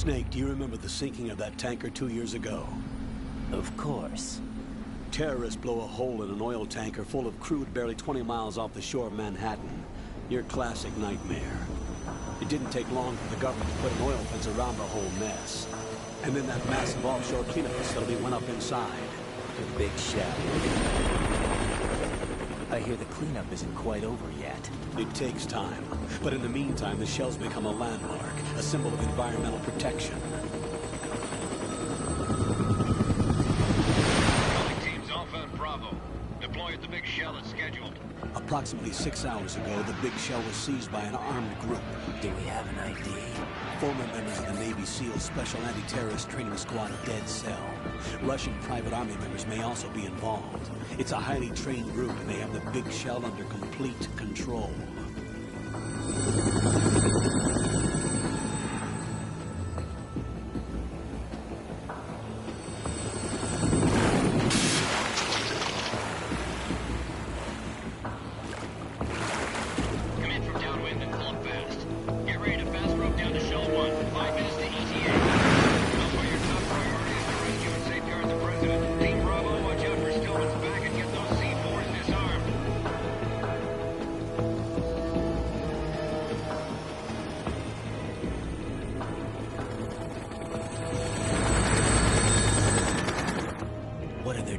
Snake, do you remember the sinking of that tanker 2 years ago? Of course. Terrorists blow a hole in an oil tanker full of crude barely 20 miles off the shore of Manhattan. Your classic nightmare. It didn't take long for the government to put an oil fence around the whole mess. And then that massive offshore cleanup facility went up inside. The big shell. I hear the cleanup isn't quite over yet. It takes time. But in the meantime, the shell's become a landmark, a symbol of environmental protection. Teams Alpha and Bravo. Deploy at the big shell as scheduled. Approximately 6 hours ago, the big shell was seized by an armed group. Do we have an ID? Former members of the Navy SEAL Special Anti-Terrorist Training Squad Dead Cell. Russian private army members may also be involved. It's a highly trained group, and they have the big shell under complete control.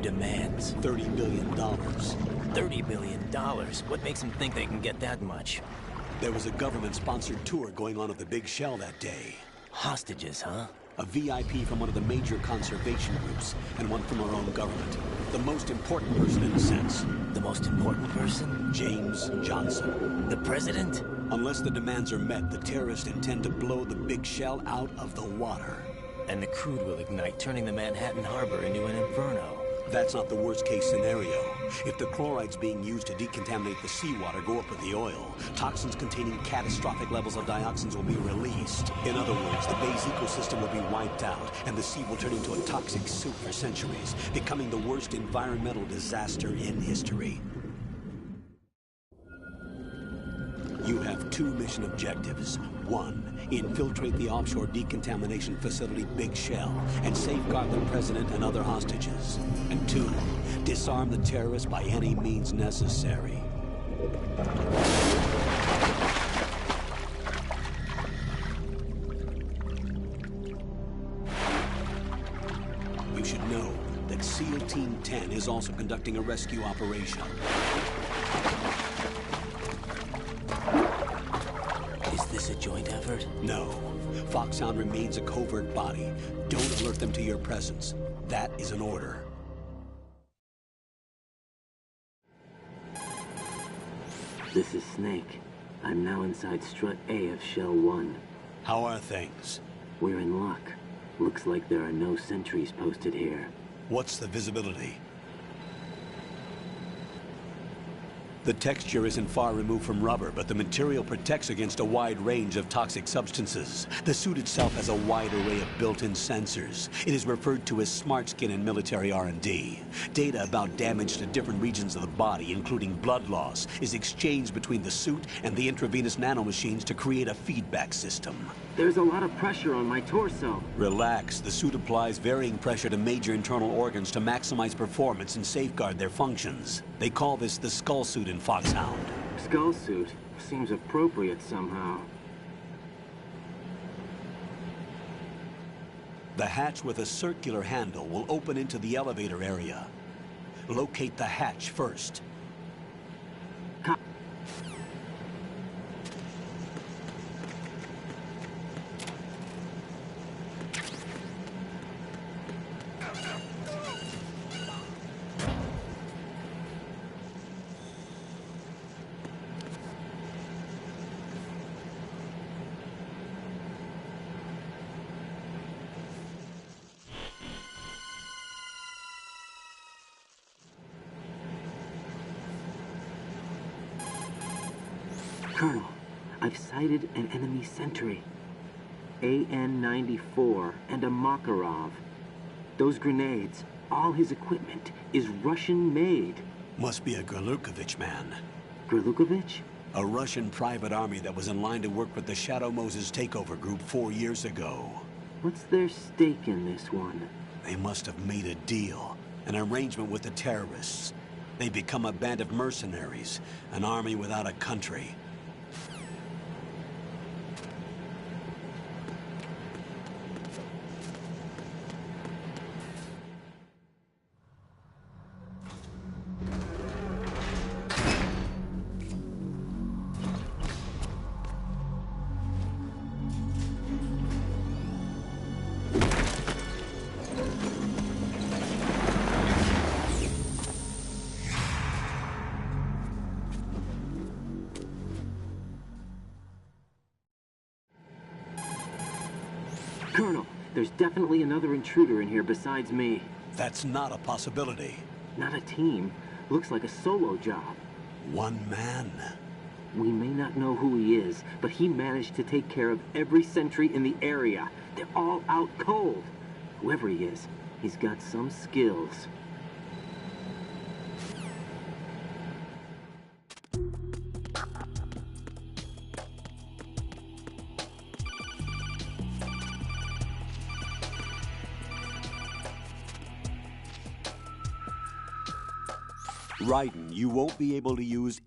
Demands. $30 billion. $30 billion? What makes them think they can get that much? There was a government-sponsored tour going on at the big shell that day. Hostages, huh? A VIP from one of the major conservation groups, and one from our own government. The most important person in a sense. The most important person? James Johnson. The president? Unless the demands are met, the terrorists intend to blow the big shell out of the water. And the crude will ignite, turning the Manhattan Harbor into an inferno. That's not the worst-case scenario. If the chlorides being used to decontaminate the seawater go up with the oil, toxins containing catastrophic levels of dioxins will be released. In other words, the bay's ecosystem will be wiped out, and the sea will turn into a toxic soup for centuries, becoming the worst environmental disaster in history. You have 2 mission objectives. 1, infiltrate the offshore decontamination facility Big Shell and safeguard the president and other hostages. And 2, disarm the terrorists by any means necessary. You should know that SEAL Team 10 is also conducting a rescue operation. Is this a joint effort? No. Foxhound remains a covert body. Don't alert them to your presence. That is an order. This is Snake. I'm now inside Strut A of Shell 1. How are things? We're in luck. Looks like there are no sentries posted here. What's the visibility? The texture isn't far removed from rubber, but the material protects against a wide range of toxic substances. The suit itself has a wide array of built-in sensors. It is referred to as smart skin in military R&D. Data about damage to different regions of the body, including blood loss, is exchanged between the suit and the intravenous nanomachines to create a feedback system. There's a lot of pressure on my torso. Relax. The suit applies varying pressure to major internal organs to maximize performance and safeguard their functions. They call this the skull suit in Foxhound. Skull suit seems appropriate somehow. The hatch with a circular handle will open into the elevator area. Locate the hatch first. Colonel, I've sighted an enemy sentry. AN-94 and a Makarov. Those grenades, all his equipment, is Russian-made. Must be a Gorlukovich man. Gorlukovich? A Russian private army that was in line to work with the Shadow Moses takeover group 4 years ago. What's their stake in this one? They must have made a deal, an arrangement with the terrorists. They become a band of mercenaries, an army without a country. Colonel, there's definitely another intruder in here besides me. That's not a possibility. Not a team. Looks like a solo job. One man. We may not know who he is, but he managed to take care of every sentry in the area. They're all out cold. Whoever he is, he's got some skills. Raiden, you won't be able to use...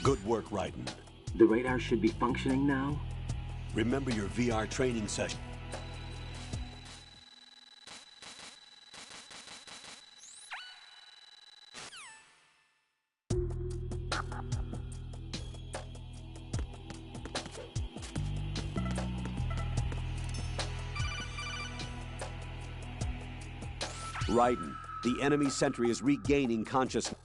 Good work, Raiden. The radar should be functioning now. Remember your VR training session. Raiden, the enemy sentry is regaining consciousness.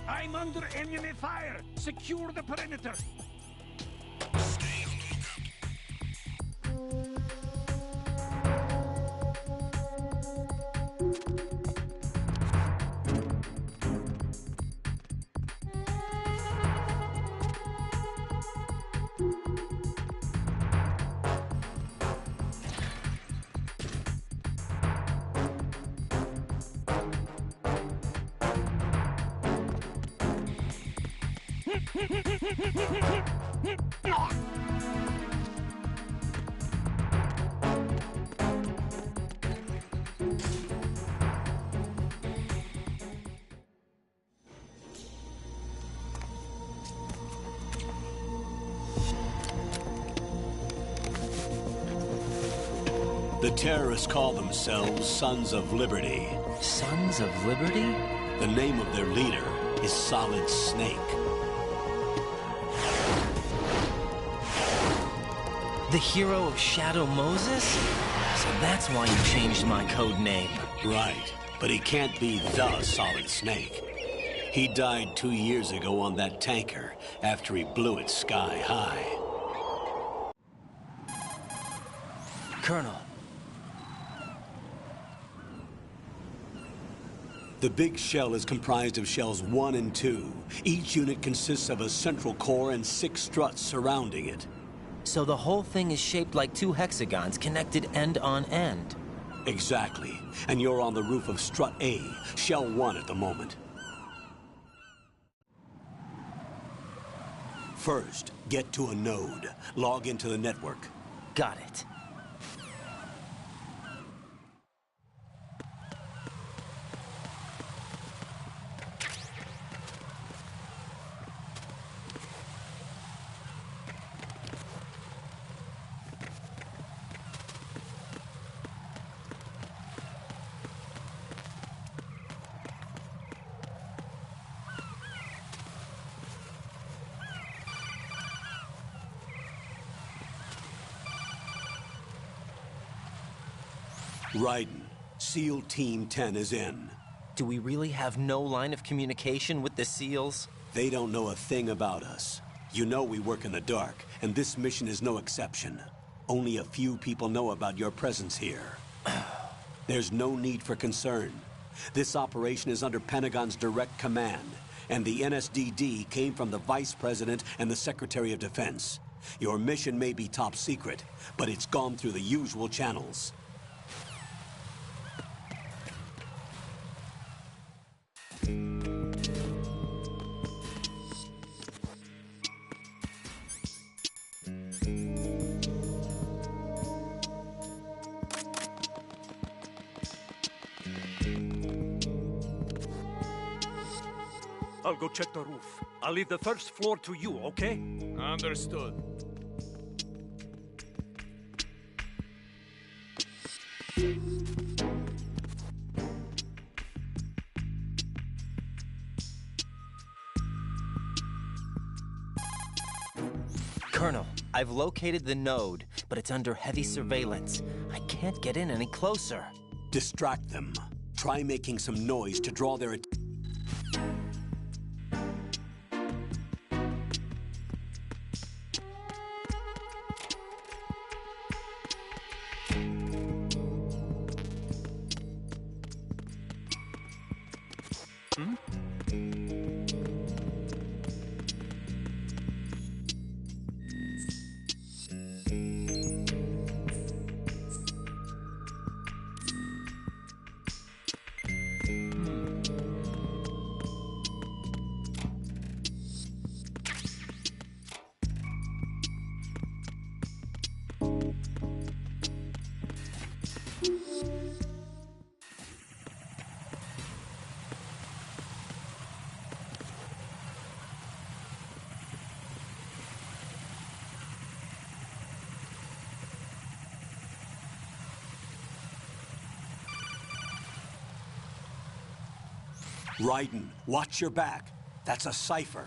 I'm under enemy fire! Secure the perimeter! The terrorists call themselves Sons of Liberty. Sons of Liberty? The name of their leader is Solid Snake. The hero of Shadow Moses? So that's why you changed my code name. Right, but he can't be the Solid Snake. He died 2 years ago on that tanker after he blew it sky high. Colonel. The big shell is comprised of shells 1 and 2. Each unit consists of a central core and 6 struts surrounding it. So the whole thing is shaped like two hexagons connected end on end. Exactly. And you're on the roof of Strut A, Shell 1 at the moment. First, get to a node. Log into the network. Got it. Raiden, SEAL Team 10 is in. Do we really have no line of communication with the SEALs? They don't know a thing about us. You know we work in the dark, and this mission is no exception. Only a few people know about your presence here. There's no need for concern. This operation is under Pentagon's direct command, and the NSDD came from the Vice President and the Secretary of Defense. Your mission may be top secret, but it's gone through the usual channels. I'll go check the roof. I'll leave the first floor to you, okay? Understood. Colonel, I've located the node, but it's under heavy surveillance. I can't get in any closer. Distract them. Try making some noise to draw their attention. Raiden, watch your back. That's a cipher.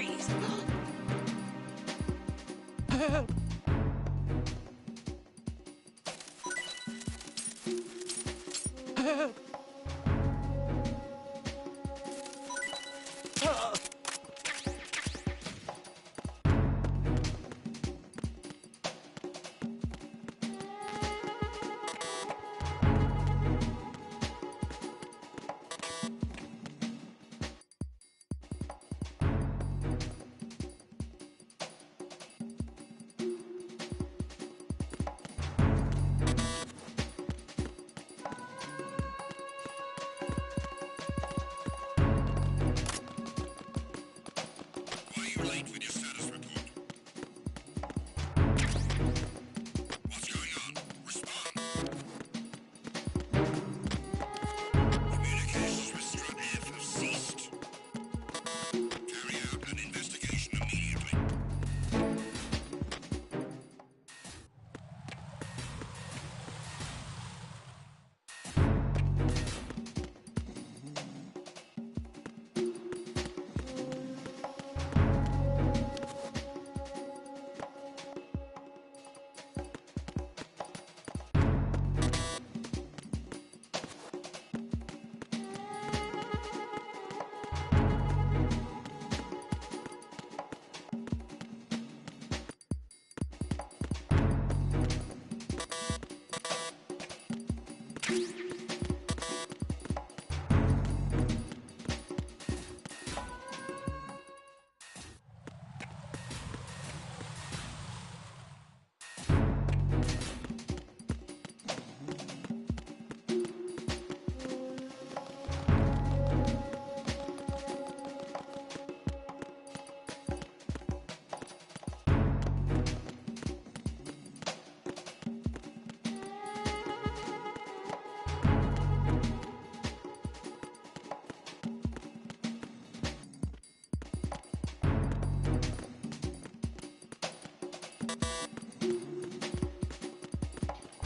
Freeze!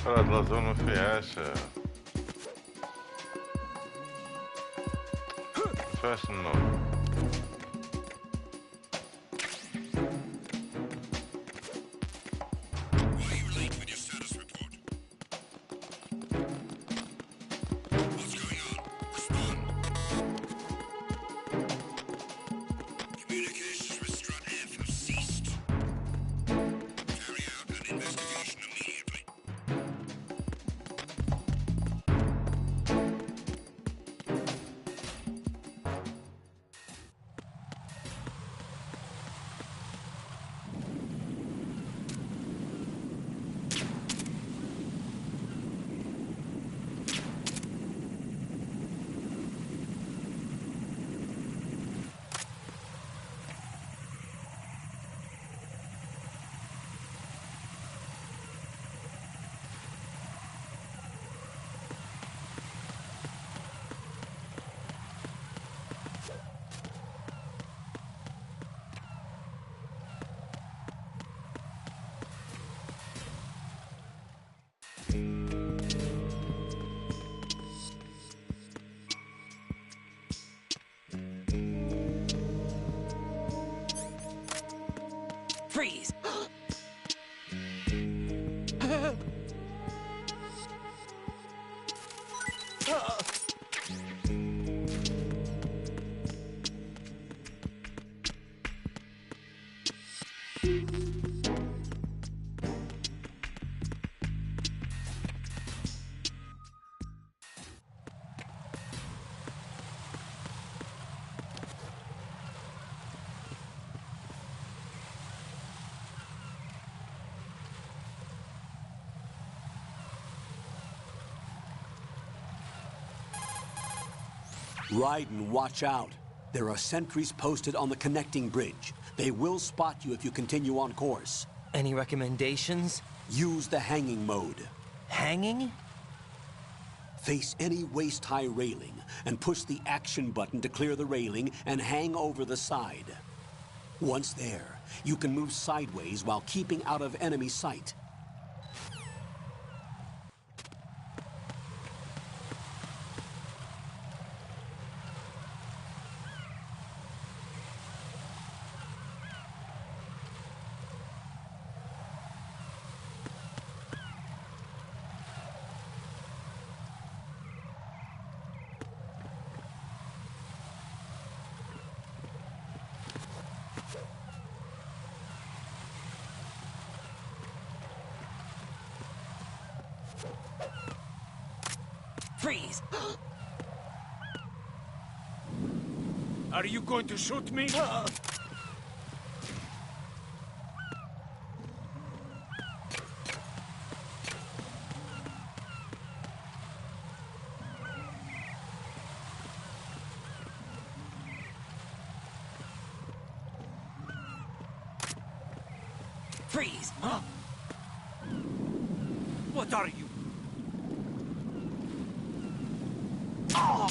هاد لازون مفيهاش النور. Freeze! Raiden, watch out. There are sentries posted on the connecting bridge. They will spot you if you continue on course. Any recommendations? Use the hanging mode. Hanging? Face any waist-high railing and push the action button to clear the railing and hang over the side. Once there, you can move sideways while keeping out of enemy sight. Freeze! Are you going to shoot me? Freeze! Huh? What are you? Oh!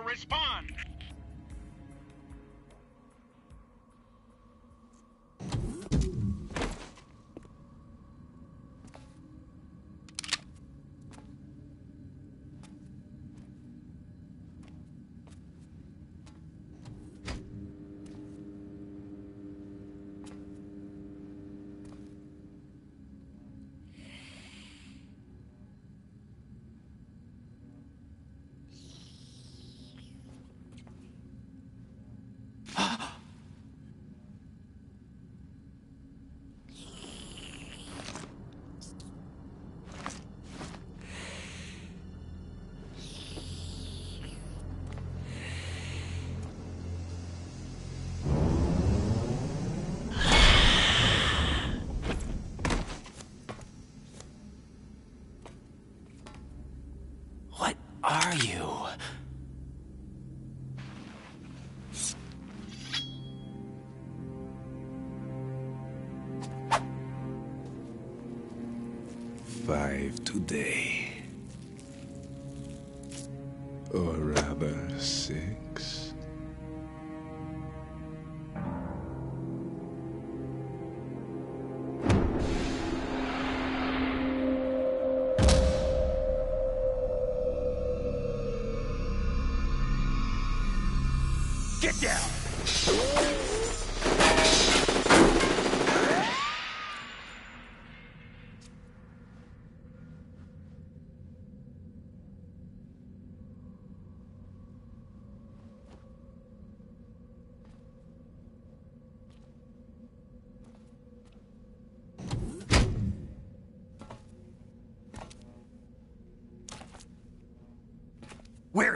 Respond! What are you? Five today. Or rather, 6. Get down!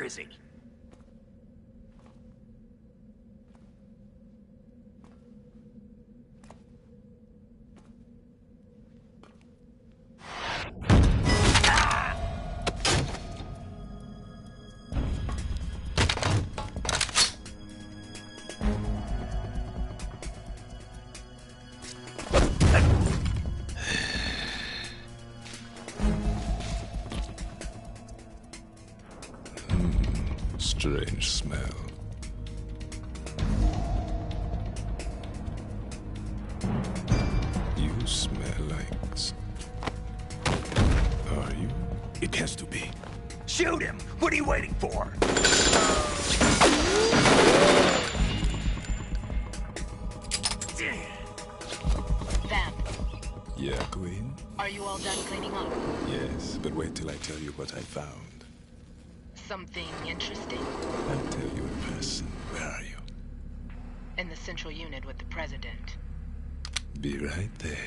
is he? Strange smell. You smell like... Are you? It has to be. Shoot him! What are you waiting for? Vamp, Yeah, Queen? are you all done cleaning up? Yes, but wait till I tell you what I found. Something interesting? I'll tell you in person. Where are you? In the central unit with the president. Be right there.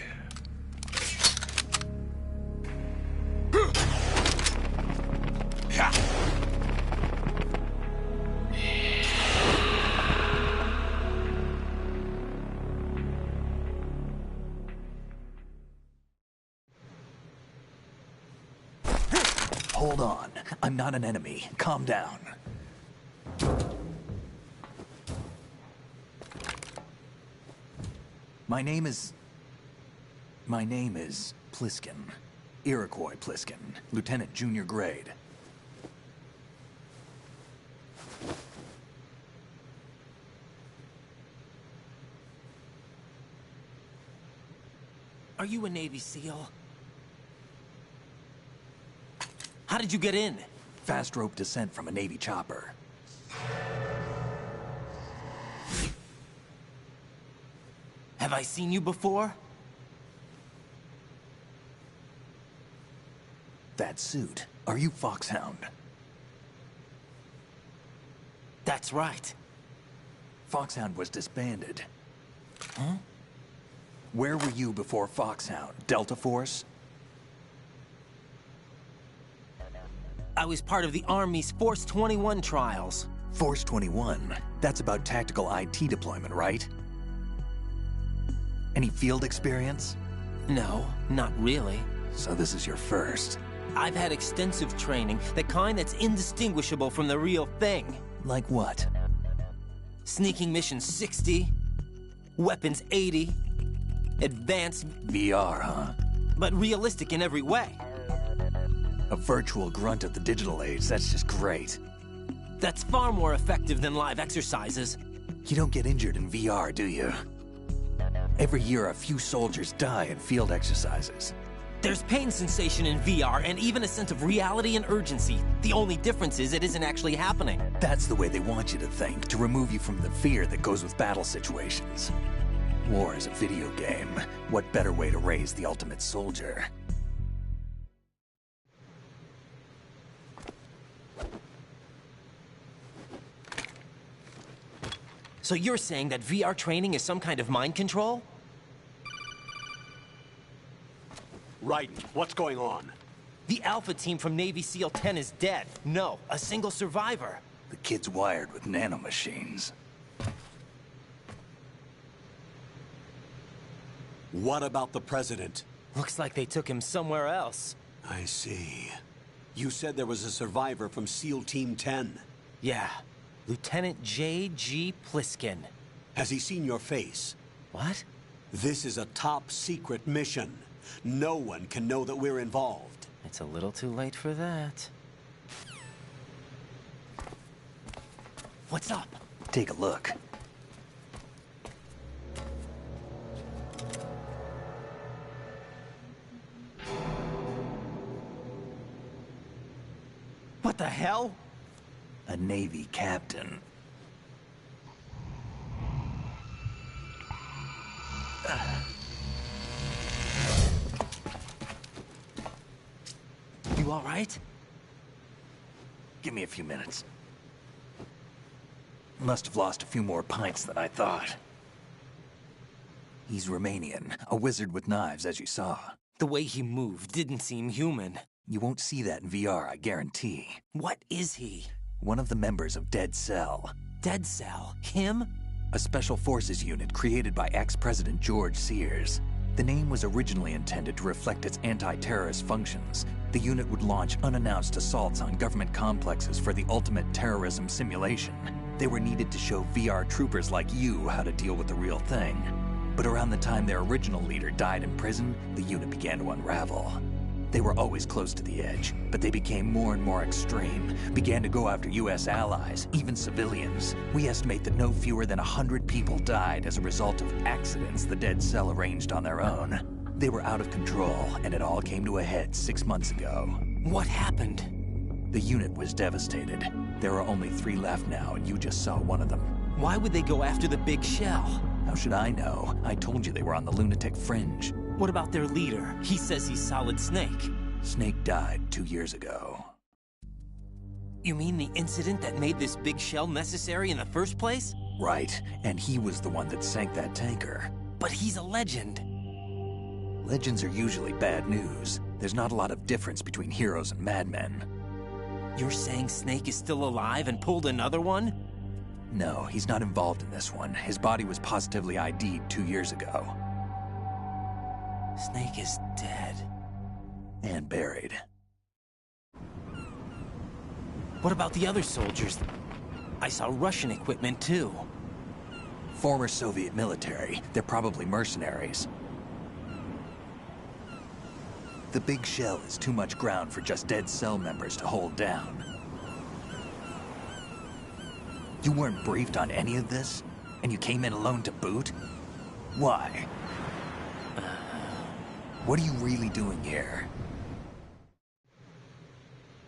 Hold on. I'm not an enemy. Calm down. My name is Pliskin. Iroquois Pliskin. Lieutenant Junior Grade. Are you a Navy SEAL? How did you get in? Fast rope descent from a Navy chopper. Have I seen you before? That suit. Are you Foxhound? That's right. Foxhound was disbanded. Huh? Where were you before Foxhound? Delta Force? I was part of the Army's Force 21 trials. Force 21? That's about tactical IT deployment, right? Any field experience? No, not really. So this is your first. I've had extensive training, the kind that's indistinguishable from the real thing. Like what? Sneaking mission 60, weapons 80, advanced... VR, huh? But realistic in every way. A virtual grunt of the digital age, that's just great. That's far more effective than live exercises. You don't get injured in VR, do you? Every year, a few soldiers die in field exercises. There's pain sensation in VR and even a sense of reality and urgency. The only difference is it isn't actually happening. That's the way they want you to think, to remove you from the fear that goes with battle situations. War is a video game. What better way to raise the ultimate soldier? So you're saying that VR training is some kind of mind control? Raiden, what's going on? The Alpha team from Navy SEAL 10 is dead. No, a single survivor. The kid's wired with nanomachines. What about the president? Looks like they took him somewhere else. I see. You said there was a survivor from SEAL Team 10. Yeah. Lieutenant J.G. Pliskin. Has he seen your face? What? This is a top-secret mission. No one can know that we're involved. It's a little too late for that. What's up? Take a look. What the hell? A Navy captain. You all right? Give me a few minutes. Must have lost a few more pints than I thought. He's Romanian, a wizard with knives, as you saw. The way he moved didn't seem human. You won't see that in VR, I guarantee. What is he? One of the members of Dead Cell. Dead Cell? Him? A special forces unit created by ex-President George Sears. The name was originally intended to reflect its anti-terrorist functions. The unit would launch unannounced assaults on government complexes for the ultimate terrorism simulation. They were needed to show VR troopers like you how to deal with the real thing. But around the time their original leader died in prison, the unit began to unravel. They were always close to the edge, but they became more and more extreme, began to go after US allies, even civilians. We estimate that no fewer than 100 people died as a result of accidents the Dead Cell arranged on their own. They were out of control, and it all came to a head 6 months ago. What happened? The unit was devastated. There are only 3 left now, and you just saw one of them. Why would they go after the big shell? How should I know? I told you they were on the lunatic fringe. What about their leader? He says he's Solid Snake. Snake died 2 years ago. You mean the incident that made this big shell necessary in the first place? Right, and he was the one that sank that tanker. But he's a legend. Legends are usually bad news. There's not a lot of difference between heroes and madmen. You're saying Snake is still alive and pulled another one? No, he's not involved in this one. His body was positively ID'd 2 years ago. Snake is dead. And buried. What about the other soldiers? I saw Russian equipment too. Former Soviet military. They're probably mercenaries. The big shell is too much ground for just Dead Cell members to hold down. You weren't briefed on any of this? And you came in alone to boot? Why? What are you really doing here?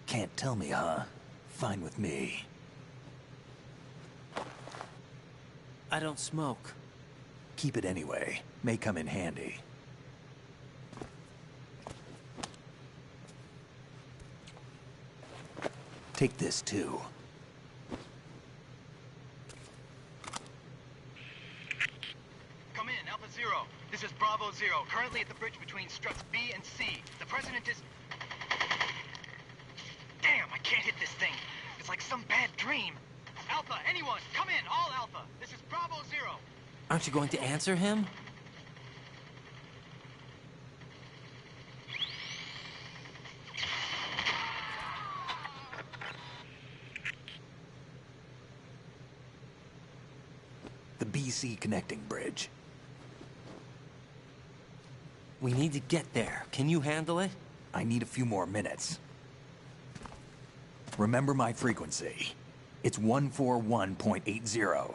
Can't tell me, huh? Fine with me. I don't smoke. Keep it anyway. May come in handy. Take this too. Come in, Alpha Zero. This is Bravo Zero, currently at the bridge between struts B and C. The President is... Damn, I can't hit this thing. It's like some bad dream. Alpha, anyone, come in, all Alpha. This is Bravo Zero. Aren't you going to answer him? The BC connecting bridge. We need to get there. Can you handle it? I need a few more minutes. Remember my frequency. It's 141.80.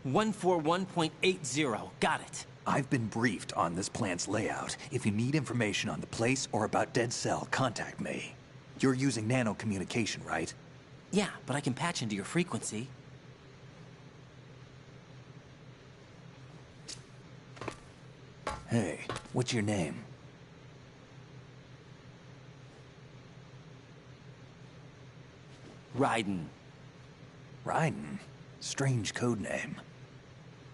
141.80. Got it. I've been briefed on this plant's layout. If you need information on the place or about Dead Cell, contact me. You're using nano communication, right? Yeah, but I can patch into your frequency. Hey, what's your name? Raiden. Raiden? Strange code name.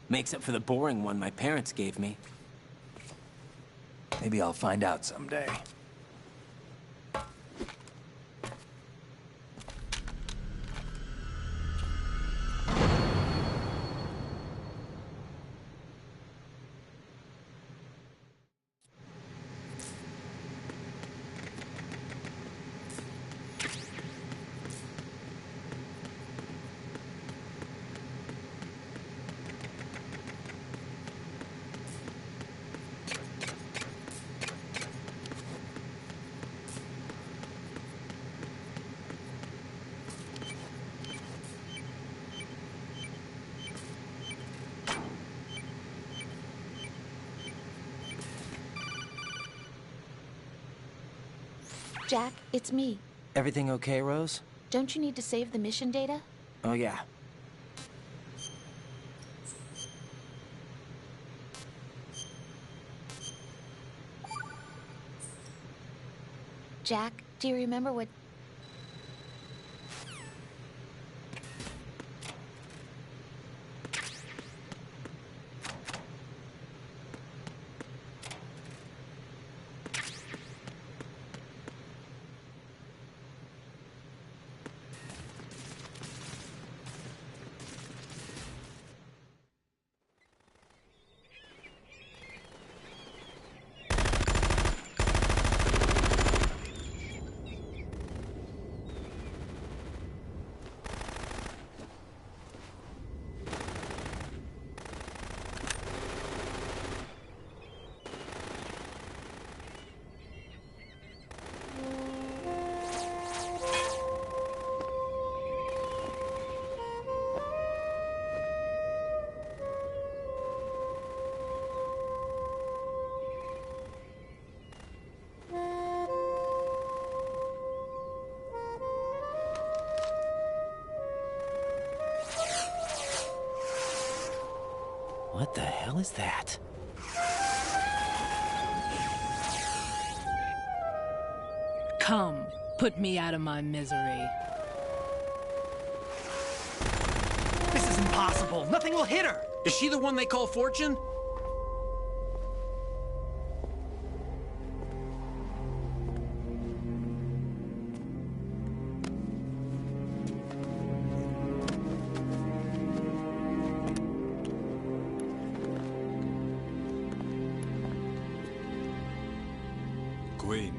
Makes up for the boring one my parents gave me. Maybe I'll find out someday. Jack, it's me. Everything okay, Rose? Don't you need to save the mission data? Oh, yeah. Jack, do you remember what... hell is that? Come, put me out of my misery. This is impossible. Nothing will hit her. Is she the one they call Fortune? Queen.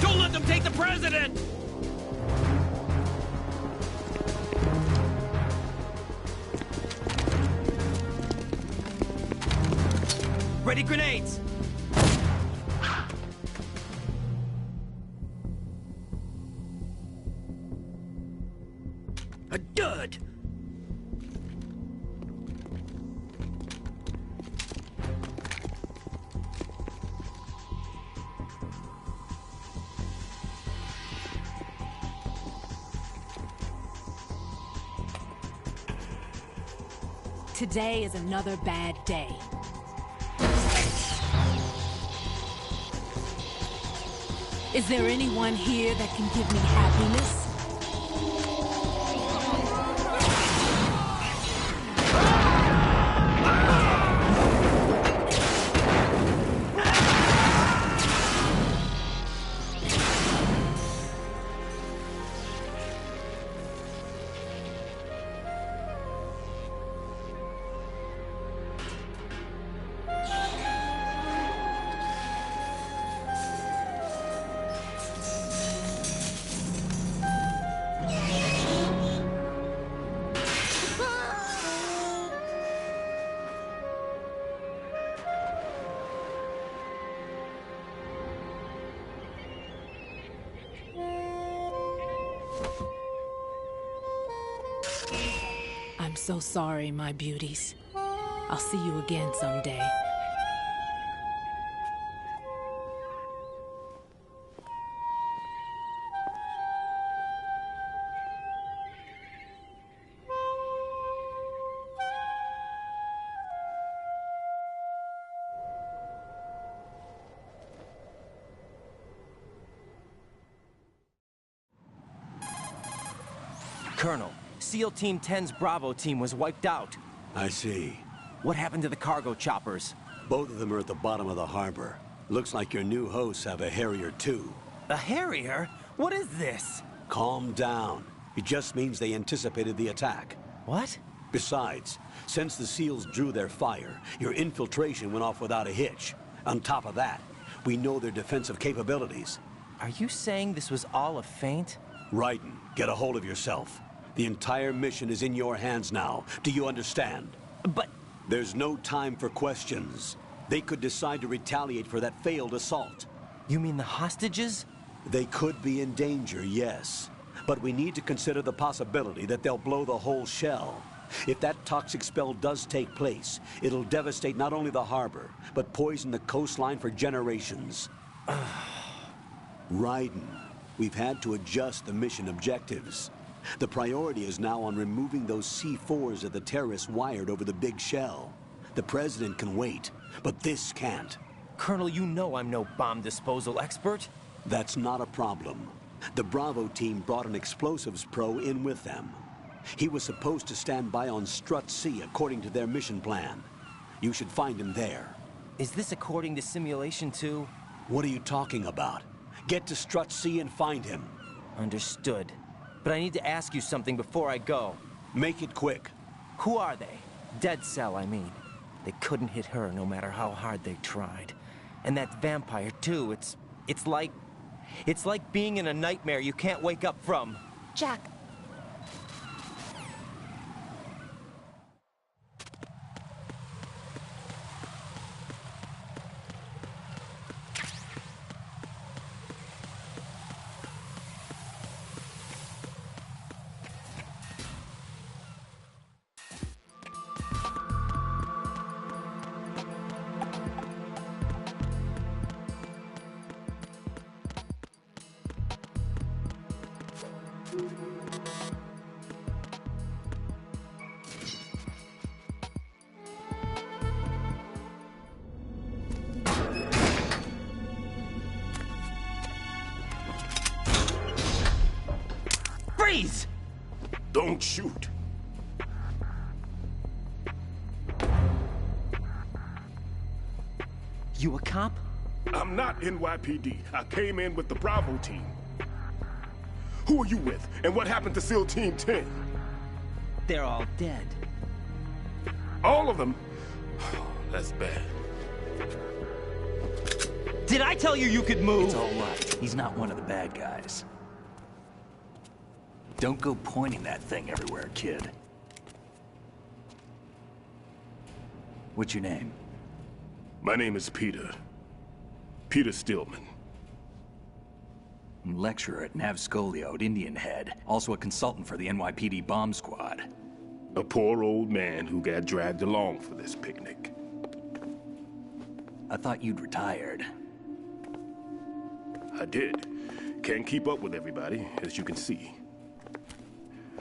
Don't let them take the president! Ready grenades! A dud! Today is another bad day. Is there anyone here that can give me happiness? I'm so sorry, my beauties. I'll see you again someday. Colonel, SEAL Team 10's Bravo team was wiped out. I see. What happened to the cargo choppers? Both of them are at the bottom of the harbor. Looks like your new hosts have a Harrier too. A Harrier? What is this? Calm down. It just means they anticipated the attack. What? Besides, since the SEALs drew their fire, your infiltration went off without a hitch. On top of that, we know their defensive capabilities. Are you saying this was all a feint? Raiden, get a hold of yourself. The entire mission is in your hands now. Do you understand? But... There's no time for questions. They could decide to retaliate for that failed assault. You mean the hostages? They could be in danger, yes. But we need to consider the possibility that they'll blow the whole shell. If that toxic spell does take place, it'll devastate not only the harbor, but poison the coastline for generations. Raiden, we've had to adjust the mission objectives. The priority is now on removing those C4s that the terrorists wired over the big shell. The president can wait, but this can't. Colonel, you know I'm no bomb disposal expert. That's not a problem. The Bravo team brought an explosives pro in with them. He was supposed to stand by on Strut C according to their mission plan. You should find him there. Is this according to Simulation 2? What are you talking about? Get to Strut C and find him. Understood. But I need to ask you something before I go. Make it quick. Who are they? Dead Cell, I mean. They couldn't hit her no matter how hard they tried. And that vampire, too, it's like being in a nightmare you can't wake up from. Jack. Freeze! Don't shoot. You a cop? I'm not NYPD. I came in with the Bravo team. Who are you with? And what happened to SEAL Team 10? They're all dead. All of them? That's bad. Did I tell you you could move? It's all right. He's not one of the bad guys. Don't go pointing that thing everywhere, kid. What's your name? My name is Peter. Peter Stillman. Lecturer at Navscolio, Indian Head. Also a consultant for the NYPD bomb squad. A poor old man who got dragged along for this picnic. I thought you'd retired. I did. Can't keep up with everybody, as you can see.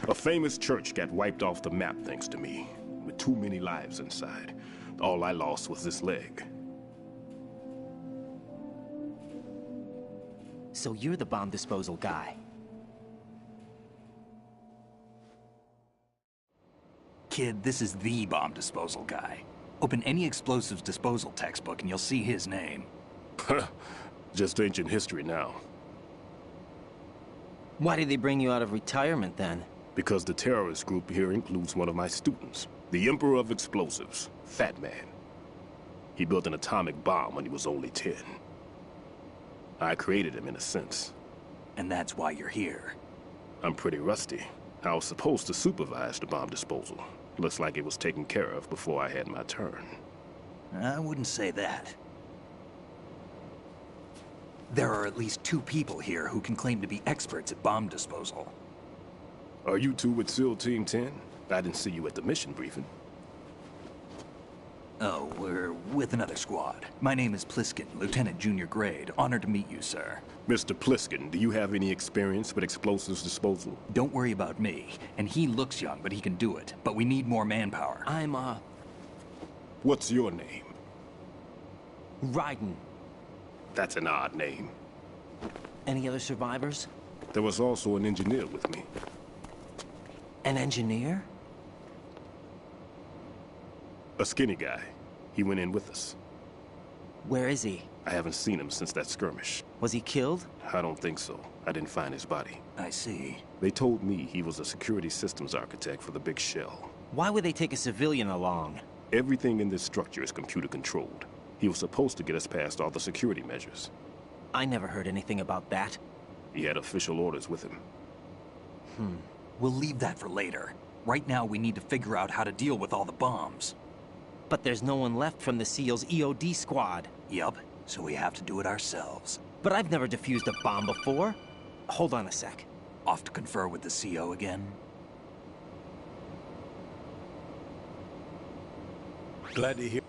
A famous church got wiped off the map thanks to me, with too many lives inside. All I lost was this leg. So you're the bomb disposal guy. Kid, this is the bomb disposal guy. Open any explosives disposal textbook and you'll see his name. Just ancient history now. Why did they bring you out of retirement then? Because the terrorist group here includes one of my students, the Emperor of Explosives, Fat Man. He built an atomic bomb when he was only 10. I created him in a sense. And that's why you're here. I'm pretty rusty. I was supposed to supervise the bomb disposal. Looks like it was taken care of before I had my turn. I wouldn't say that. There are at least 2 people here who can claim to be experts at bomb disposal. Are you two with SEAL Team 10? I didn't see you at the mission briefing. Oh, we're with another squad. My name is Pliskin, Lieutenant Junior Grade. Honored to meet you, sir. Mr. Pliskin, do you have any experience with explosives disposal? Don't worry about me. And he looks young, but he can do it. But we need more manpower. I'm, What's your name? Raiden. That's an odd name. Any other survivors? There was also an engineer with me. An engineer? A skinny guy. He went in with us. Where is he? I haven't seen him since that skirmish. Was he killed? I don't think so. I didn't find his body. I see. They told me he was a security systems architect for the big shell. Why would they take a civilian along? Everything in this structure is computer controlled. He was supposed to get us past all the security measures. I never heard anything about that. He had official orders with him. We'll leave that for later. Right now, we need to figure out how to deal with all the bombs. But there's no one left from the SEAL's EOD squad. Yup, so we have to do it ourselves. But I've never defused a bomb before. Hold on a sec. Off to confer with the CO again? Glad to hear.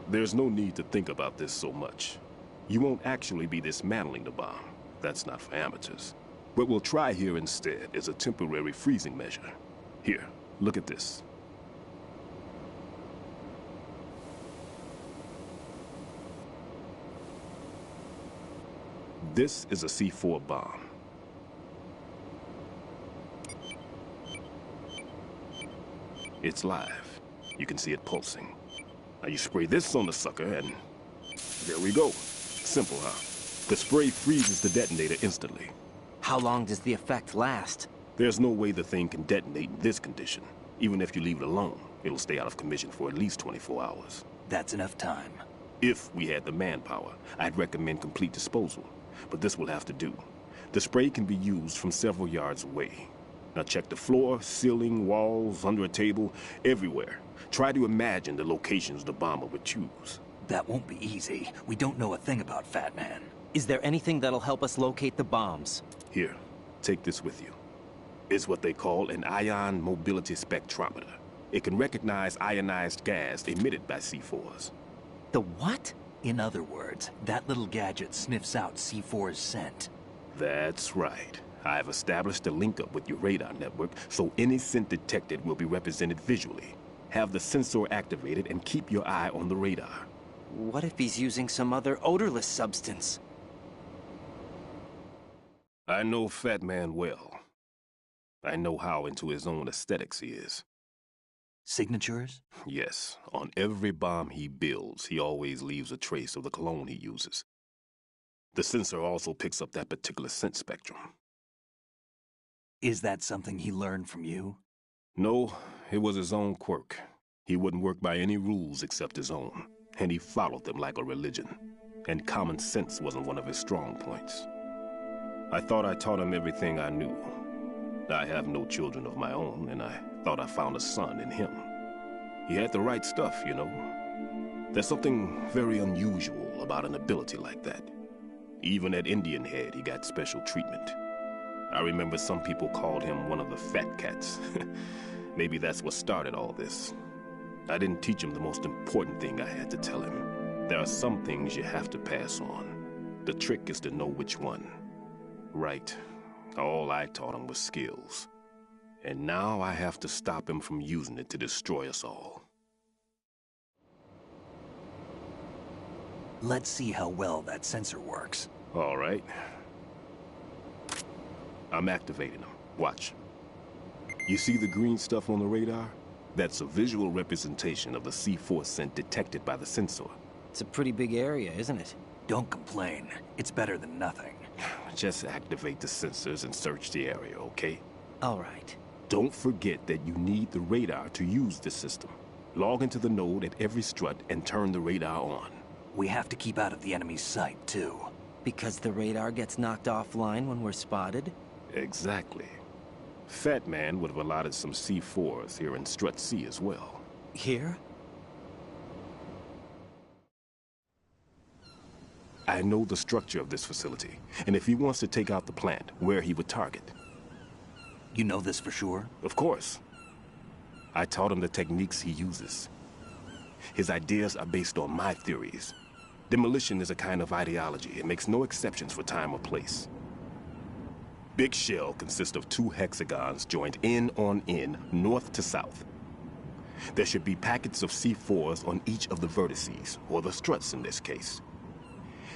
There's no need to think about this so much. You won't actually be dismantling the bomb. That's not for amateurs. What we'll try here instead is a temporary freezing measure. Here, look at this. This is a C4 bomb. It's live. You can see it pulsing. Now you spray this on the sucker and there we go. Simple, huh? The spray freezes the detonator instantly. How long does the effect last? There's no way the thing can detonate in this condition. Even if you leave it alone, it'll stay out of commission for at least 24 hours. That's enough time. If we had the manpower, I'd recommend complete disposal. But this will have to do. The spray can be used from several yards away. Now check the floor, ceiling, walls, under a table, everywhere. Try to imagine the locations the bomber would choose. That won't be easy. We don't know a thing about Fat Man. Is there anything that'll help us locate the bombs? Here, take this with you. It's what they call an ion mobility spectrometer. It can recognize ionized gas emitted by C4s. The what? In other words, that little gadget sniffs out C4's scent. That's right. I've established a link up with your radar network, so any scent detected will be represented visually. Have the sensor activated and keep your eye on the radar. What if he's using some other odorless substance? I know Fat Man well. I know how into his own aesthetics he is. Signatures? Yes. On every bomb he builds, he always leaves a trace of the cologne he uses. The sensor also picks up that particular scent spectrum. Is that something he learned from you? No, it was his own quirk. He wouldn't work by any rules except his own, and he followed them like a religion. And common sense wasn't one of his strong points. I thought I taught him everything I knew. I have no children of my own, and I thought I found a son in him. He had the right stuff, you know. There's something very unusual about an ability like that. Even at Indian Head, he got special treatment. I remember some people called him one of the fat cats. Maybe that's what started all this. I didn't teach him the most important thing I had to tell him. There are some things you have to pass on. The trick is to know which one. Right. All I taught him was skills. And now I have to stop him from using it to destroy us all. Let's see how well that sensor works. All right. I'm activating them. Watch. You see the green stuff on the radar? That's a visual representation of the C4 scent detected by the sensor. It's a pretty big area, isn't it? Don't complain. It's better than nothing. Just activate the sensors and search the area, okay? All right. Don't forget that you need the radar to use this system. Log into the node at every strut and turn the radar on. We have to keep out of the enemy's sight, too. Because the radar gets knocked offline when we're spotted? Exactly. Fat Man would have allotted some C4s here in Strut C as well. Here? I know the structure of this facility, and if he wants to take out the plant, where he would target. You know this for sure? Of course. I taught him the techniques he uses. His ideas are based on my theories. Demolition is a kind of ideology. It makes no exceptions for time or place. Big shell consists of 2 hexagons joined end on end, north to south. There should be packets of C4s on each of the vertices, or the struts in this case.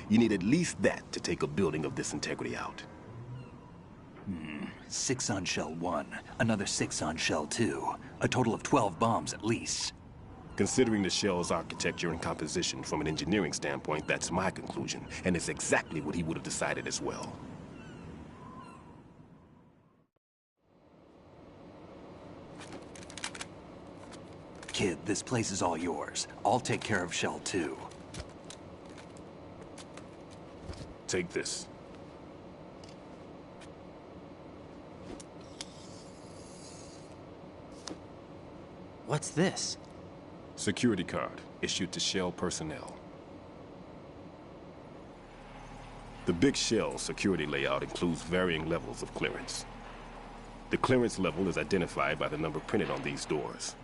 You need at least that to take a building of this integrity out. 6 on shell 1, another 6 on shell 2. A total of 12 bombs at least. Considering the shell's architecture and composition from an engineering standpoint, that's my conclusion, and it's exactly what he would have decided as well. Kid, this place is all yours. I'll take care of shell 2. Take this. What's this? Security card, issued to Shell personnel. The Big Shell security layout includes varying levels of clearance. The clearance level is identified by the number printed on these doors.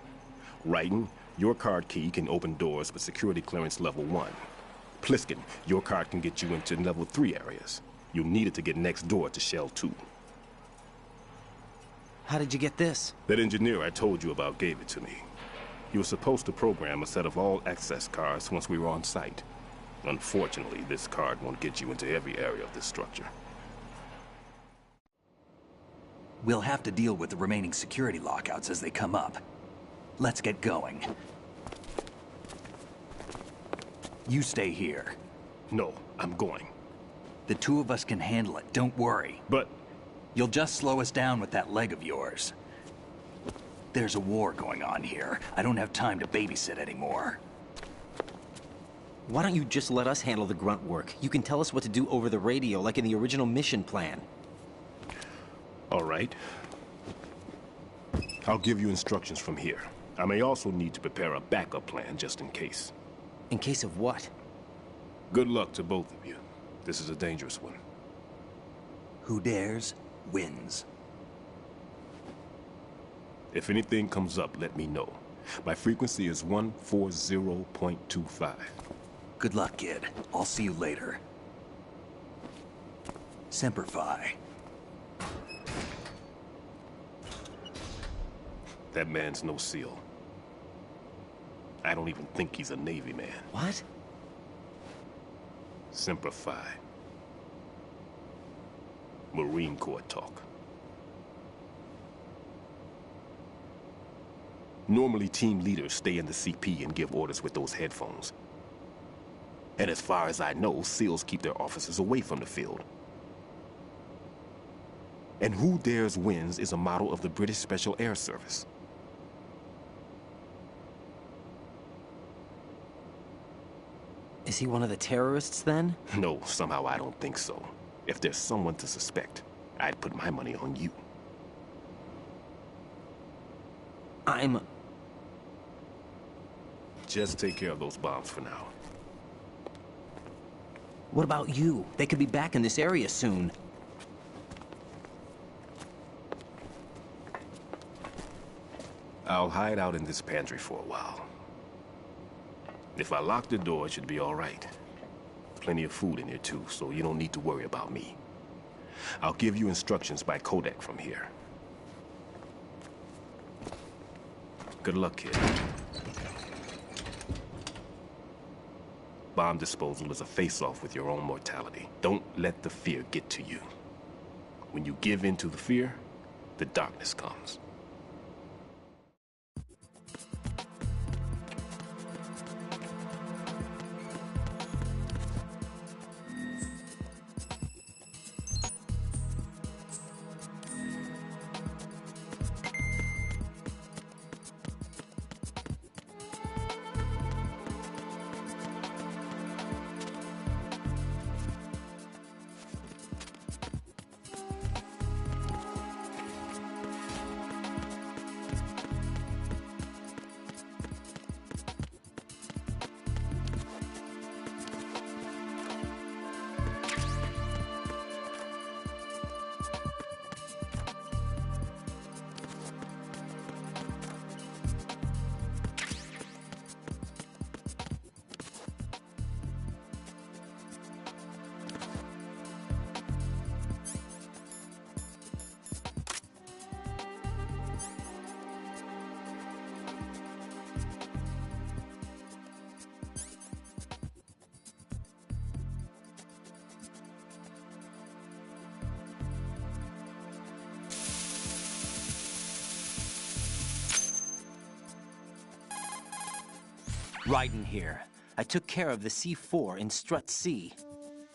Raiden, your card key can open doors with security clearance level 1. Pliskin, your card can get you into level 3 areas. You'll need it to get next door to Shell 2. How did you get this? That engineer I told you about gave it to me. He was supposed to program a set of all access cards once we were on site. Unfortunately, this card won't get you into every area of this structure. We'll have to deal with the remaining security lockouts as they come up. Let's get going. You stay here. No, I'm going. The 2 of us can handle it, don't worry. But... You'll just slow us down with that leg of yours. There's a war going on here. I don't have time to babysit anymore. Why don't you just let us handle the grunt work? You can tell us what to do over the radio, like in the original mission plan. All right. I'll give you instructions from here. I may also need to prepare a backup plan just in case. In case of what? Good luck to both of you. This is a dangerous one. Who dares, wins. If anything comes up, let me know. My frequency is 140.25. Good luck, kid. I'll see you later. Semper Fi. That man's no SEAL. I don't even think he's a Navy man. What? Semper Fi. Marine Corps talk. Normally, team leaders stay in the CP and give orders with those headphones. And as far as I know, SEALs keep their officers away from the field. And who dares wins is a model of the British Special Air Service. Is he one of the terrorists, then? No, somehow I don't think so. If there's someone to suspect, I'd put my money on you. Just take care of those bombs for now. What about you? They could be back in this area soon. I'll hide out in this pantry for a while. If I lock the door, it should be all right. Plenty of food in here, too, so you don't need to worry about me. I'll give you instructions by codec from here. Good luck, kid. Bomb disposal is a face-off with your own mortality. Don't let the fear get to you. When you give in to the fear, the darkness comes. Raiden here. I took care of the C4 in Strut C.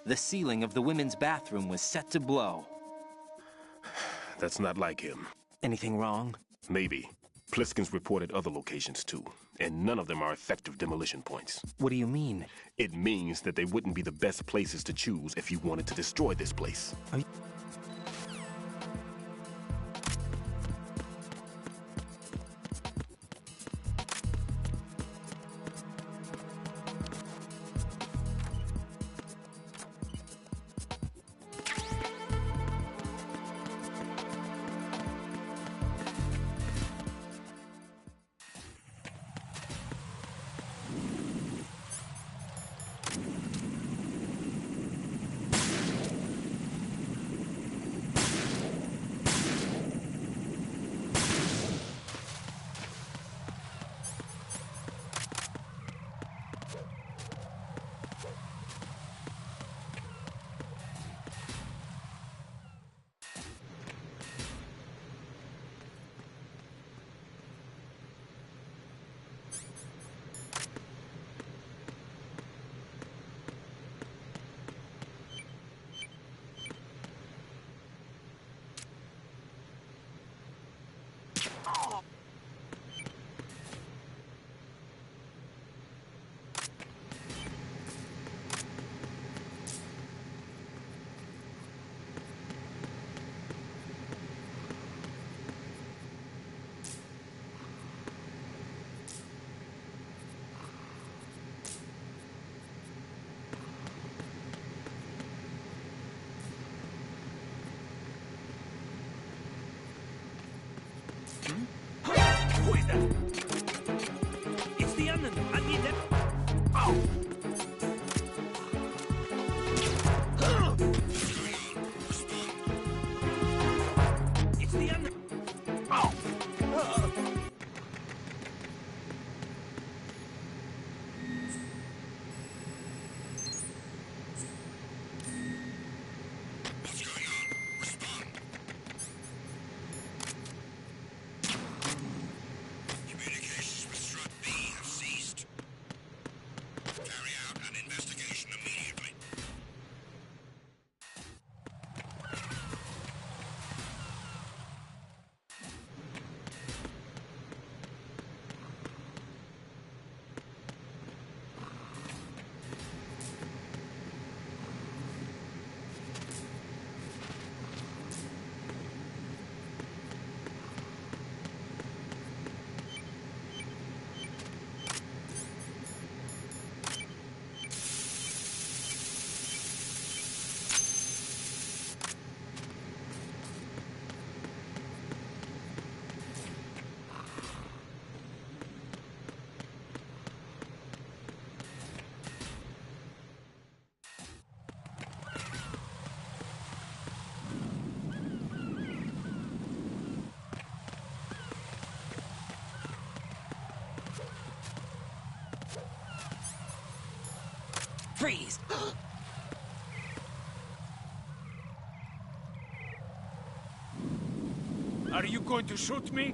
The ceiling of the women's bathroom was set to blow. That's not like him. Anything wrong? Maybe. Pliskin's reported other locations too, and none of them are effective demolition points. What do you mean? It means that they wouldn't be the best places to choose if you wanted to destroy this place. Who is that? It's the unknown. I need that. Oh! It's the unknown. Oh! What's going on? Freeze! Are you going to shoot me?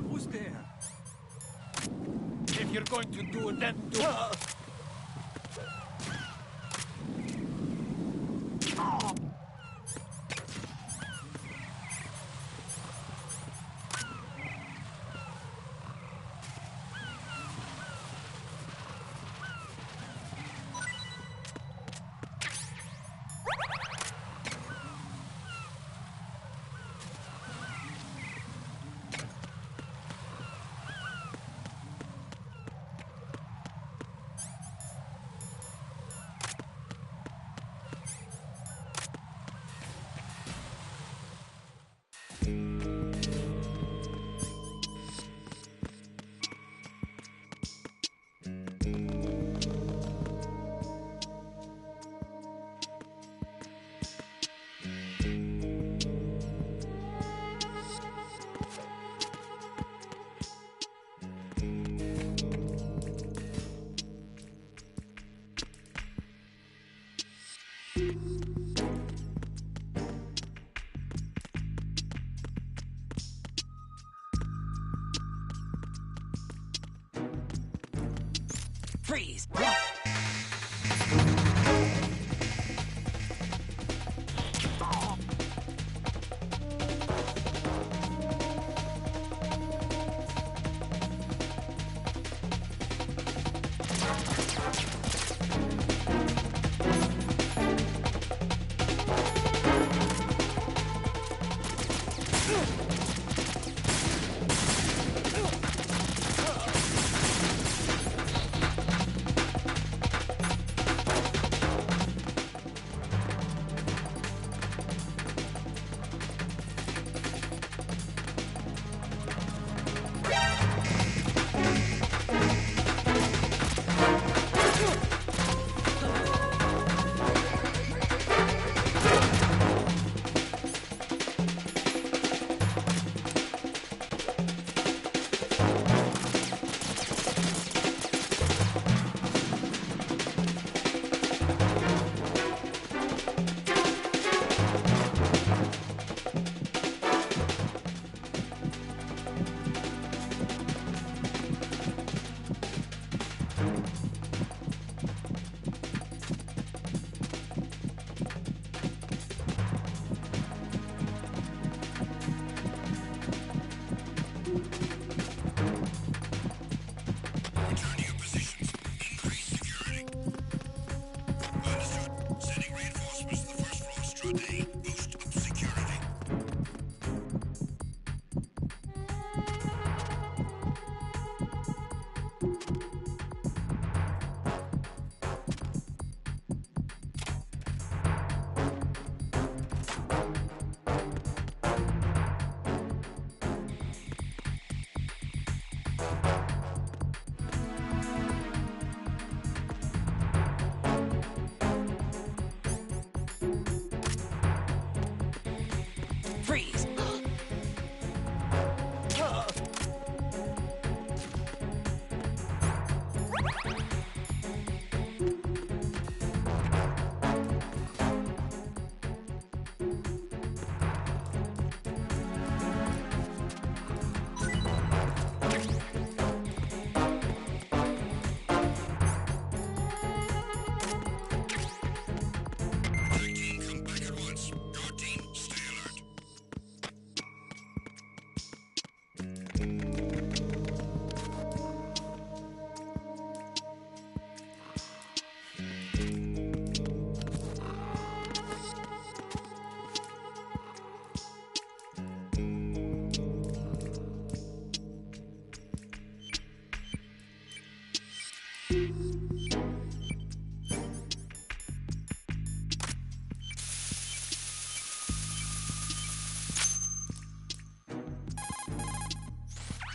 Who's there? If you're going to do it, then do it. Freeze! Freeze!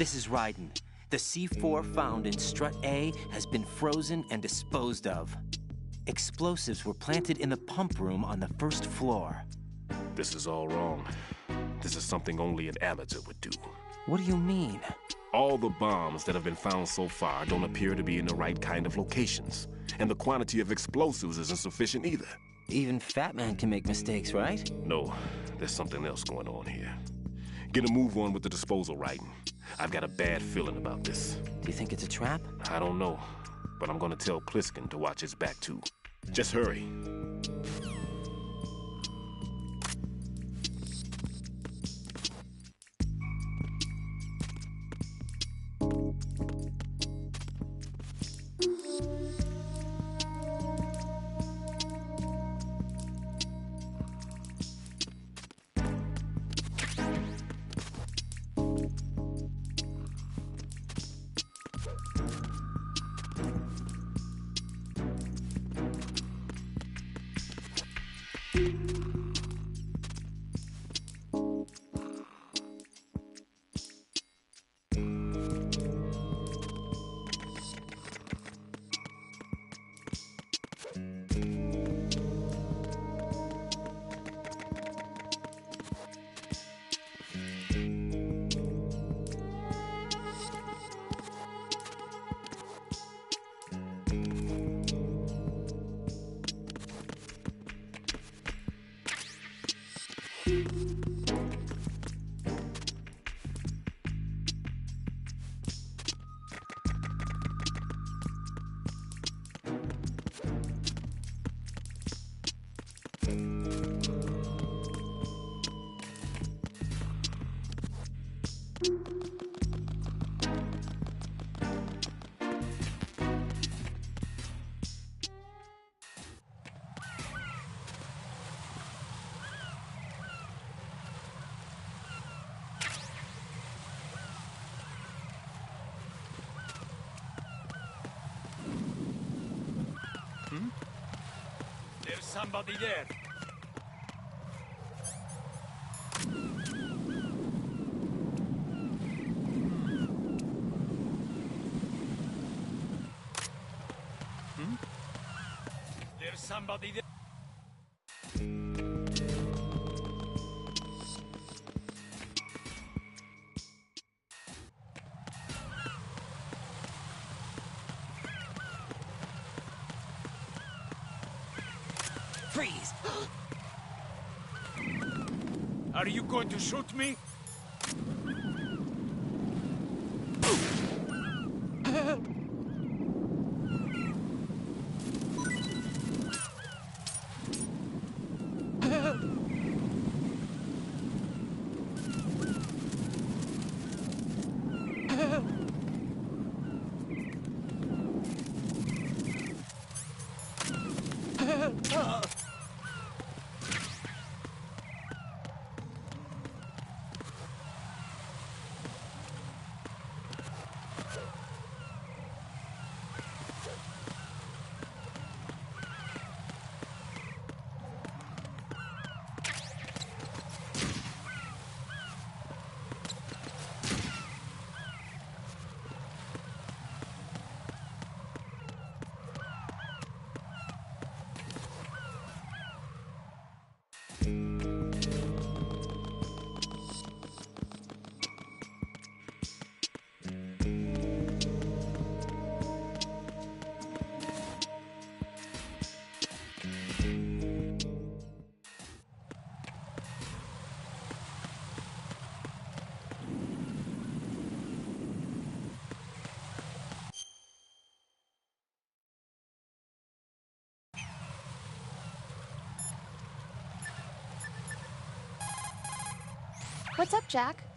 This is Raiden. The C4 found in Strut A has been frozen and disposed of. Explosives were planted in the pump room on the first floor. This is all wrong. This is something only an amateur would do. What do you mean? All the bombs that have been found so far don't appear to be in the right kind of locations. And the quantity of explosives isn't sufficient either. Even Fat Man can make mistakes, right? No, there's something else going on here. Get a move on with the disposal, Raiden. I've got a bad feeling about this. Do you think it's a trap? I don't know, but I'm gonna tell Pliskin to watch his back too. Just hurry. There's somebody there. There's somebody there. Freeze! Are you going to shoot me? What's up, Jack?